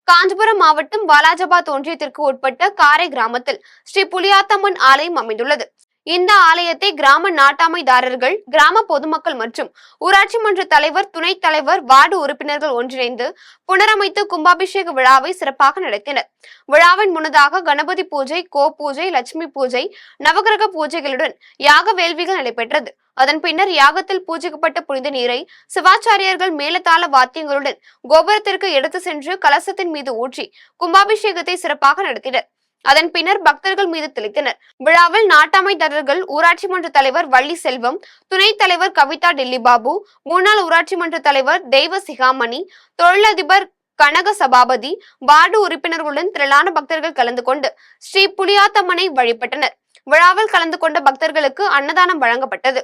காஞ்சிபுரம் மாவட்டம் வாலாஜாபாத் ஒன்றியத்திற்கு உட்பட்ட காரை கிராமத்தில் ஸ்ரீ புலியாத்தம்மன் ஆலயம் அமைந்துள்ளது. இந்த ஆலயத்தை கிராம நாட்டாமைதாரர்கள், கிராம பொதுமக்கள் மற்றும் ஊராட்சி மன்ற தலைவர், துணைத் தலைவர், வார்டு உறுப்பினர்கள் ஒன்றிணைந்து புனரமைத்து கும்பாபிஷேக விழாவை சிறப்பாக நடத்தினர். விழாவின் முன்னதாக கணபதி பூஜை, கோ பூஜை, லட்சுமி பூஜை, நவகிரக பூஜைகளுடன் யாக வேள்விகள் நடைபெற்றது. அதன் பின்னர் யாகத்தில் பூஜிக்கப்பட்ட புனித நீரை சிவாச்சாரியர்கள் மேலத்தாள வாத்தியங்களுடன் கோபுரத்திற்கு எடுத்து சென்று கலசத்தின் மீது ஊற்றி கும்பாபிஷேகத்தை சிறப்பாக நடத்தினர். அதன் பின்னர் பக்தர்கள் மீது தெளித்தனர். விழாவில் நாட்டாமைதாரர்கள், ஊராட்சி மன்ற தலைவர் வள்ளி செல்வம், துணைத் தலைவர் கவிதா டெல்லி பாபு, முன்னாள் ஊராட்சி மன்ற தலைவர் தெய்வ சிகாமணி, தொழிலதிபர் கனக சபாபதி, வார்டு உறுப்பினர்களுடன் திரளான பக்தர்கள் கலந்து கொண்டு ஸ்ரீ புலியாத்தம்மனை வழிபட்டனர். விழாவில் கலந்து கொண்ட பக்தர்களுக்கு அன்னதானம் வழங்கப்பட்டது.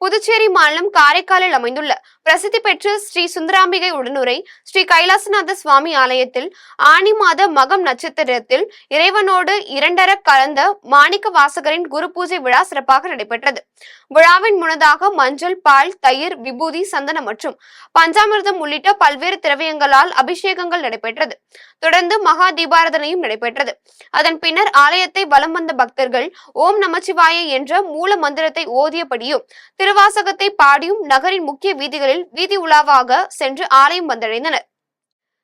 புதுச்சேரி மாநிலம் காரைக்காலில் அமைந்துள்ள பிரசித்தி பெற்ற ஸ்ரீ சுந்தராம்பிகை உடனுரை ஸ்ரீ கைலாசநாத சுவாமி ஆலயத்தில் ஆனி மாத மகம் நட்சத்திரத்தில் இறைவனோடு இரண்டர கலந்த மாணிக்க வாசகரின் குரு பூஜை விழா சிறப்பாக நடைபெற்றது. விழாவின் முன்னதாக மஞ்சள், பால், தயிர், விபூதி, சந்தனம் மற்றும் பஞ்சாமிர்தம் உள்ளிட்ட பல்வேறு திரவியங்களால் அபிஷேகங்கள் நடைபெற்றது. தொடர்ந்து மகா தீபாராதனையும் நடைபெற்றது. அதன் பின்னர் ஆலயத்தை வலம் வந்த பக்தர்கள் ஓம் நமச்சிவாய என்ற மூல மந்திரத்தை ஓதியபடியும் திருவாசகத்தை பாடியும் நகரின் முக்கிய வீதிகளில் வீதி உலாவாக சென்று ஆலயம் வந்தடைந்தனர்.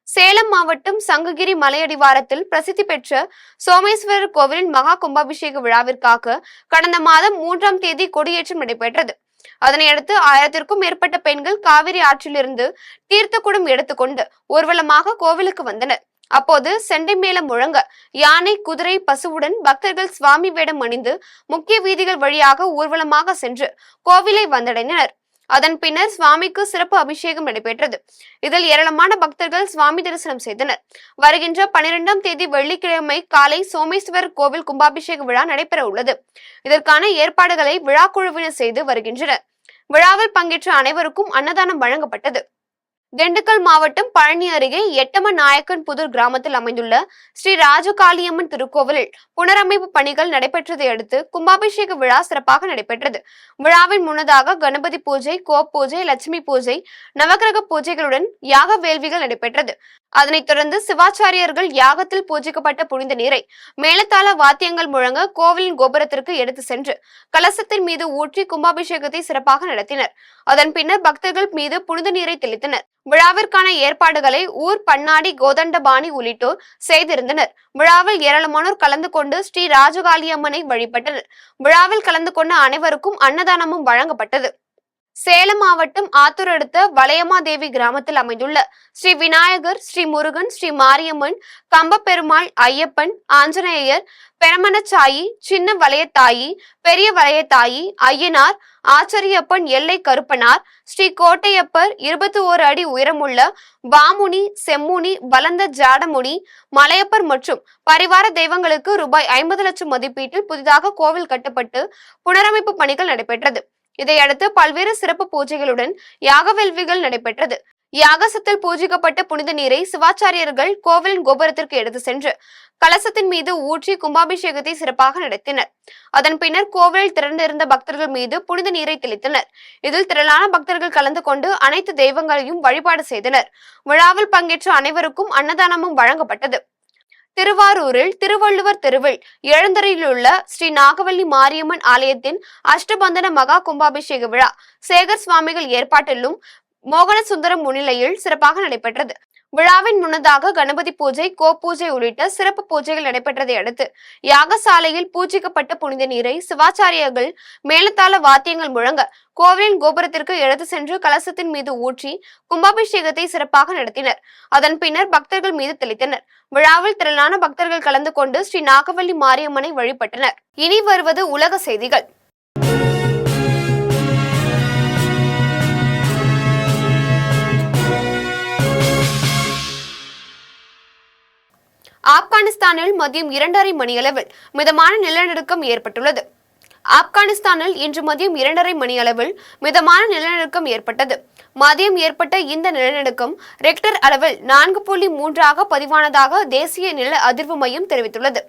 சேலம் மாவட்டம் சங்ககிரி மலையடிவாரத்தில் பிரசித்தி பெற்ற சோமேஸ்வரர் கோவிலின் மகா கும்பாபிஷேக விழாவிற்காக கடந்த மாதம் 3ஆம் தேதி கொடியேற்றம் நடைபெற்றது. அதனையடுத்து 1000க்கும் மேற்பட்ட பெண்கள் காவிரி ஆற்றிலிருந்து தீர்த்த குடம் எடுத்துக்கொண்டு ஊர்வலமாக கோவிலுக்கு வந்தனர். அப்போது செண்டை மேளம் முழங்க யானை, குதிரை, பசுவுடன் பக்தர்கள் சுவாமி வேடம் அணிந்து முக்கிய வீதிகள் வழியாக ஊர்வலமாக சென்று கோவிலை வந்தடைந்தனர். அதன் பின்னர் சுவாமிக்கு சிறப்பு அபிஷேகம் நடைபெற்றது. இதில் ஏராளமான பக்தர்கள் சுவாமி தரிசனம் செய்தனர். வருகின்ற 12ஆம் தேதி வெள்ளிக்கிழமை காலை சோமேஸ்வரர் கோவில் கும்பாபிஷேக விழா நடைபெற உள்ளது. இதற்கான ஏற்பாடுகளை விழா குழுவினர் செய்து வருகின்றனர். விழாவில் பங்கேற்ற அனைவருக்கும் அன்னதானம் வழங்கப்பட்டது. திண்டுக்கல் மாவட்டம் பழனி அருகே எட்டமன் நாயக்கன் புதூர் கிராமத்தில் அமைந்துள்ள ஸ்ரீ ராஜகாளியம்மன் திருக்கோவிலில் புனரமைப்பு பணிகள் நடைபெற்றதை அடுத்து கும்பாபிஷேக விழா சிறப்பாக நடைபெற்றது. விழாவின் முன்னதாக கணபதி பூஜை, கோ பூஜை, லட்சுமி பூஜை, நவகிரக பூஜைகளுடன் யாக வேள்விகள் நடைபெற்றது. அதனைத் தொடர்ந்து சிவாச்சாரியர்கள் யாகத்தில் பூஜிக்கப்பட்ட புனித நீரை மேலத்தாள வாத்தியங்கள் முழங்க கோவிலின் கோபுரத்திற்கு எடுத்து சென்று கலசத்தின் மீது ஊற்றி கும்பாபிஷேகத்தை சிறப்பாக நடத்தினர். அதன் பின்னர் பக்தர்கள் மீது புனித நீரை தெளித்தனர். விழாவிற்கான ஏற்பாடுகளை ஊர் பன்னாடி, கோதண்டபாணி உள்ளிட்டோர் செய்திருந்தனர். விழாவில் ஏராளமானோர் கலந்து கொண்டு ஸ்ரீ ராஜகாளியம்மனை வழிபட்டனர். விழாவில் கலந்து கொண்ட அனைவருக்கும் அன்னதானமும் வழங்கப்பட்டது. சேலம் மாவட்டம் ஆத்தூர் அடுத்த வளையமாதேவி கிராமத்தில் அமைந்துள்ள ஸ்ரீ விநாயகர், ஸ்ரீ முருகன், ஸ்ரீ மாரியம்மன், கம்பப்பெருமாள், ஐயப்பன், ஆஞ்சநேயர், பெரமனச்சாயி, சின்ன வளையத்தாயி, பெரிய வளையத்தாயி, ஐயனார், ஆச்சரியப்பன், எல்லை கருப்பனார், ஸ்ரீ கோட்டையப்பர், 21 அடி உயரமுள்ள வாமுனி, செம்முனி, பலந்த ஜாடமுனி, மலையப்பர் மற்றும் பரிவார தெய்வங்களுக்கு ரூபாய் 50 லட்சம் மதிப்பீட்டில் புதிதாக கோவில் கட்டப்பட்டு புனரமைப்பு பணிகள் நடைபெற்றது. இதையடுத்து பல்வேறு சிறப்பு பூஜைகளுடன் யாக வேள்விகள் நடைபெற்றது. யாகசத்தில் பூஜிக்கப்பட்ட புனித நீரை சிவாச்சாரியர்கள் கோவிலின் கோபுரத்திற்கு எடுத்து சென்று கலசத்தின் மீது ஊற்றி கும்பாபிஷேகத்தை சிறப்பாக நடத்தினர். அதன் பின்னர் கோவிலில் திரண்டிருந்த பக்தர்கள் மீது புனித நீரை தெளித்தனர். இதில் திரளான பக்தர்கள் கலந்து கொண்டு அனைத்து தெய்வங்களையும் வழிபாடு செய்தனர். விழாவில் பங்கேற்ற அனைவருக்கும் அன்னதானமும் வழங்கப்பட்டது. திருவாரூரில் திருவள்ளுவர் தெருவில் எழுந்தரையிலுள்ள ஸ்ரீ நாகவல்லி மாரியம்மன் ஆலயத்தின் அஷ்டபந்தன மகா கும்பாபிஷேக விழா சேகர் சுவாமிகள் ஏற்பாட்டிலும் மோகன சுந்தரம் முன்னிலையில் சிறப்பாக நடைபெற்றது. விழாவின் முன்னதாக கணபதி பூஜை, கோபூஜை உள்ளிட்ட சிறப்பு பூஜைகள் நடைபெற்றதை அடுத்து யாகசாலையில் பூஜிக்கப்பட்ட புனித நீரை சிவாச்சாரியர்கள் மேலத்தாள வாத்தியங்கள் முழங்க கோவிலின் கோபுரத்திற்கு எடுத்து சென்று கலசத்தின் மீது ஊற்றி கும்பாபிஷேகத்தை சிறப்பாக நடத்தினர். அதன் பின்னர் பக்தர்கள் மீது தெளித்தனர். விழாவில் திரளான பக்தர்கள் கலந்து கொண்டு ஸ்ரீ நாகவல்லி மாரியம்மனை வழிபட்டனர். இனி வருவது உலக செய்திகள். ஆப்கானிஸ்தானில் மதியம் 2:30 மணியளவில் மிதமான நிலநடுக்கம் ஏற்பட்டுள்ளது. ஆப்கானிஸ்தானில் இன்று மதியம் 2:30 மணியளவில் மிதமான நிலநடுக்கம் ஏற்பட்டது. மதியம் ஏற்பட்ட இந்த நிலநடுக்கம் ரெக்டர் அளவில் 4.3 பதிவானதாக தேசிய நில அதிர்வு மையம் தெரிவித்துள்ளது.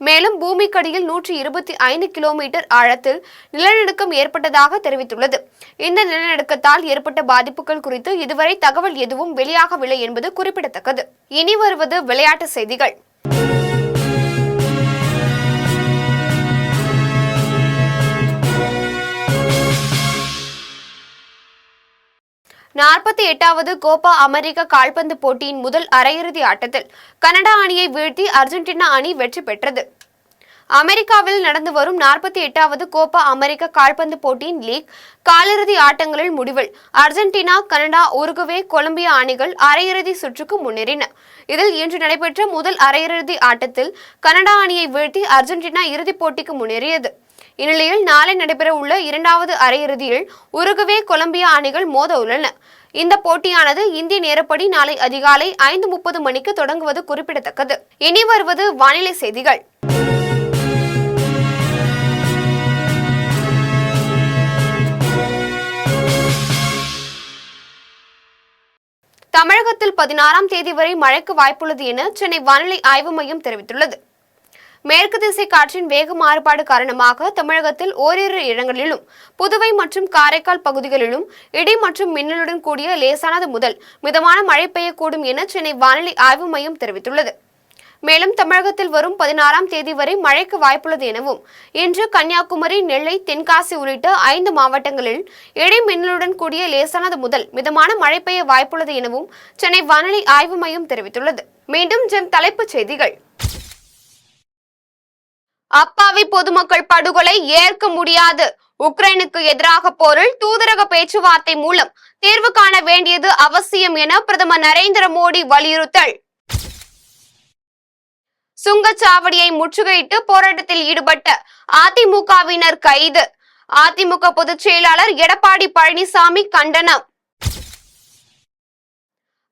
மேலும் பூமிக்கடியில் 125 கிலோமீட்டர் ஆழத்தில் நிலநடுக்கம் ஏற்பட்டதாக தெரிவித்துள்ளது. இந்த நிலநடுக்கத்தால் ஏற்பட்ட பாதிப்புகள் குறித்து இதுவரை தகவல் எதுவும் வெளியாகவில்லை என்பது குறிப்பிடத்தக்கது. இனி வருவது விளையாட்டு செய்திகள். நாற்பத்தி 8வது கோப்பா அமெரிக்க கால்பந்து போட்டியின் முதல் அரையிறுதி ஆட்டத்தில் கனடா அணியை வீழ்த்தி அர்ஜென்டினா அணி வெற்றி பெற்றது. அமெரிக்காவில் நடந்து வரும் 48வது கோப்பா அமெரிக்க கால்பந்து போட்டியின் லீக் காலிறுதி ஆட்டங்களில் முடிவில் அர்ஜென்டினா, கனடா, உருகுவே, கொலம்பியா அணிகள் அரையிறுதி சுற்றுக்கு முன்னேறின. இதில் இன்று நடைபெற்ற முதல் அரையிறுதி ஆட்டத்தில் கனடா அணியை வீழ்த்தி அர்ஜென்டினா இறுதிப் போட்டிக்கு முன்னேறியது. இந்நிலையில் நாளை நடைபெற உள்ள 2வது அரையிறுதியில் உருகுவே, கொலம்பியா அணிகள் மோத உள்ளன. இந்த போட்டியானது இந்திய நேரப்படி நாளை அதிகாலை 5:30 மணிக்கு தொடங்குவது குறிப்பிடத்தக்கது. இனி வருவது வானிலை செய்திகள். தமிழகத்தில் 16ஆம் தேதி வரை மழைக்கு வாய்ப்புள்ளது என சென்னை வானிலை ஆய்வு மையம் தெரிவித்துள்ளது. மேற்கு திசை காற்றின் வேக மாறுபாடு காரணமாக தமிழகத்தில் ஓரிரு இடங்களிலும், புதுவை மற்றும் காரைக்கால் பகுதிகளிலும் இடி மற்றும் மின்னலுடன் கூடிய லேசானது முதல் மிதமான மழை பெய்யக்கூடும் என சென்னை வானிலை ஆய்வு மையம் தெரிவித்துள்ளது. மேலும் தமிழகத்தில் வரும் 16ஆம் தேதி வரை மழைக்கு வாய்ப்புள்ளது எனவும், இன்று கன்னியாகுமரி, நெல்லை, தென்காசி உள்ளிட்ட 5 மாவட்டங்களில் இடி மின்னலுடன் கூடிய லேசானது முதல் மிதமான மழை பெய்ய வாய்ப்புள்ளது எனவும் சென்னை வானிலை ஆய்வு மையம் தெரிவித்துள்ளது. மீண்டும் தலைப்புச் செய்திகள். அப்பாவி பொதுமக்கள் படுகொலை ஏற்க முடியாது. உக்ரைனுக்கு எதிராக போரில் தூதரக பேச்சுவார்த்தை மூலம் தீர்வு காண வேண்டியது அவசியம் என பிரதமர் நரேந்திர மோடி வலியுறுத்தல். சுங்கச்சாவடியை முற்றுகையிட்டு போராட்டத்தில் ஈடுபட்ட அதிமுகவினர் கைது. அதிமுக பொதுச் செயலாளர் எடப்பாடி பழனிசாமி கண்டனம்.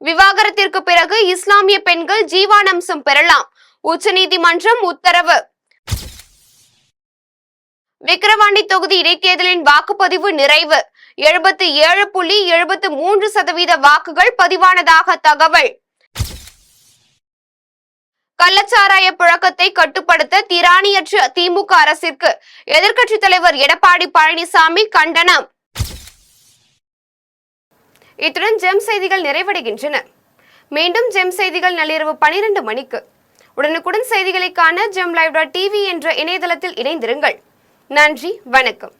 விவாகரத்திற்கு பிறகு இஸ்லாமிய பெண்கள் ஜீவானம்சம் பெறலாம், உச்சநீதிமன்றம் உத்தரவு. விக்கிரவாண்டி தொகுதி இடைத்தேர்தலின் வாக்குப்பதிவு நிறைவு. 77.73% வாக்குகள் பதிவானதாக தகவல். கள்ளச்சாராய புழக்கத்தை கட்டுப்படுத்த திராணியற்ற திமுக அரசிற்கு எதிர்க்கட்சித் தலைவர் எடப்பாடி பழனிசாமி கண்டனம். இத்துடன் ஜெம் செய்திகள் நிறைவடைகின்றன. மீண்டும் ஜெம் செய்திகள் நள்ளிரவு 12 மணிக்கு. உடனுக்குடன் செய்திகளை காண GemLive.tv என்ற இணையதளத்தில் இணைந்திருங்கள். நன்றி, வணக்கம்.